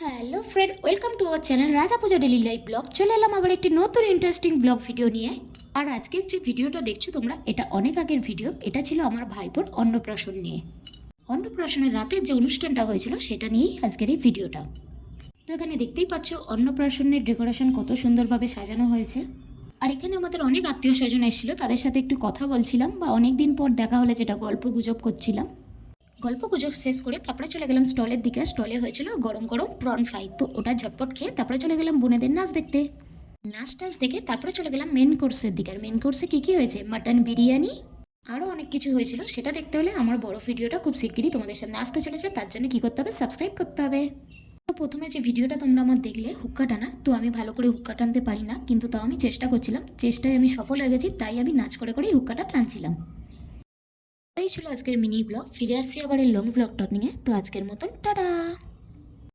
Hello friend, welcome to our channel রাজা পূজা daily live blog. চলে এলাম আবার একটি নতুন ইন্টারেস্টিং ব্লগ ভিডিও নিয়ে। আর আজকের যে ভিডিওটা দেখছো তোমরা, এটা অনেক আগের ভিডিও। এটা ছিল আমার ভাইপোর অন্নপ্রাশন নিয়ে। অন্নপ্রাশনের রাতের যে অনুষ্ঠানটা হয়েছিল সেটা নিয়েই আজকের এই ভিডিওটা। তো এখানে দেখতেই পাচ্ছ অন্নপ্রাশনের ডেকোরেশন কত সুন্দরভাবে সাজানো হয়েছে। আর এখানে আমাদের অনেক আত্মীয় স্বজন এসেছিলো, তাদের সাথে একটু কথা বলছিলাম, বা অনেক দিন পর দেখা হলে যেটা গল্প গুজব করছিলাম। গল্প গুজব শেষ করে তারপরে চলে গেলাম স্টলের দিকে। স্টলে হয়েছিল গরম গরম প্রন ফ্রাই, তো ওটা ঝটপট খেয়ে তারপরে চলে গেলাম বোনেদের নাচ দেখতে। নাচ টাচ দেখে তারপরে চলে গেলাম মেন কোর্সের দিকে। আর মেন কোর্সে কী কী হয়েছে, মাটন বিরিয়ানি, আরও অনেক কিছু হয়েছিল। সেটা দেখতে হলে আমার বড় ভিডিওটা খুব শিগগিরই তোমাদের সামনে আসতে চলেছে। তার জন্য কী করতে হবে, সাবস্ক্রাইব করতে হবে। তো প্রথমে যে ভিডিওটা তোমরা আমার দেখলে হুক্কা টানা, তো আমি ভালো করে হুক্কা টানতে পারি না, কিন্তু তাও আমি চেষ্টা করছিলাম। চেষ্টায় আমি সফল হয়ে গেছি, তাই আমি নাচ করে করেই হুক্কাটা টানছিলাম। এই ছিল আজকের মিনি ব্লগ। ফিরে আসছি আবার এই লং ব্লগটা নিয়ে। তো আজকের মতন টাটা।